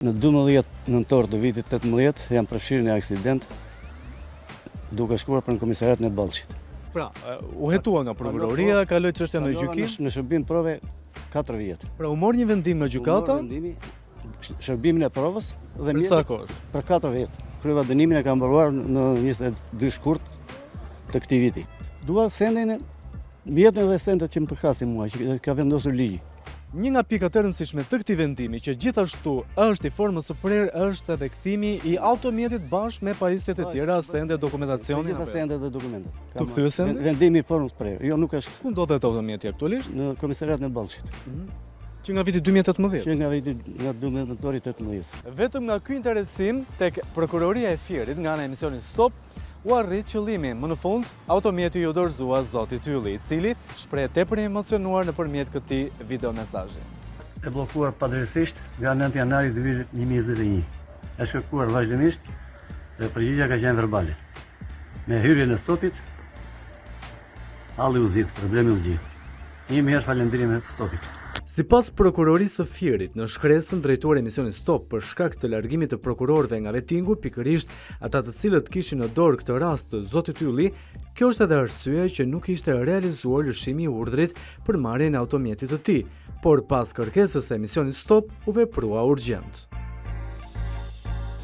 Në 12 nëntor të vitit 18 jam përfshirë në aksident duke shkuar për në komisariat në Ballshit. Pra, u hetua nga prokuroria, kaloi çështja në gjykim. Në shërbim prove 4 vjet. Pra, u mor një vendim në gjykata? Shërbimin e provës dhe Për sa kohë? Për 4 vjet. Kryeva dënimin e kam mbaruar në 22 shkurt të këtij viti. Dua sendin vjetën dhe sendet që më përkasin mua, që ka vendosur ligji. Një nga pikat e rëndësishme të këtij vendimi që gjithashtu është i formës së prerë është edhe kthimi i automjetit bashkë me pajisjet e tjera, sende, dokumentacioni. Sende dhe dokumente. Tu kthye sende? Vendimi i formës së prerë. Jo, nuk është. Ku ndodhet automjeti aktualisht? Në komisariat në Ballshit. Që nga viti 2018? Që nga viti 12 Vetëm nga ky interesim tek prokuroria e Fierit nga ana e emisionit Stop u arrit qëllimi. Më në fund, automjeti ju dorëzua zoti Tylli, i cili shpreh tepër i emocionuar nëpërmjet këtij videomesazhi. E bllokuar padrejtisht nga 9 janari 2021. E shkërkuar vazhdimisht dhe përgjigjja ka qenë verbale. Me hyrjen e Stopit, halli u zgjidh, problemi u zgjidh. Një herë falëndrime Stopit. Sipas prokurorisë së Fierit, në shkresën drejtuar emisionit Stop për shkak të largimit të prokurorëve nga vetingu, pikërisht ata të cilët kishin në dorë këtë rast të zotit Tylli, kjo është edhe arsyeja që nuk ishte realizuar lëshimi i urdhrit për marrjen e automjetit të tij, por pas kërkesës së emisionit Stop u veprua urgjent.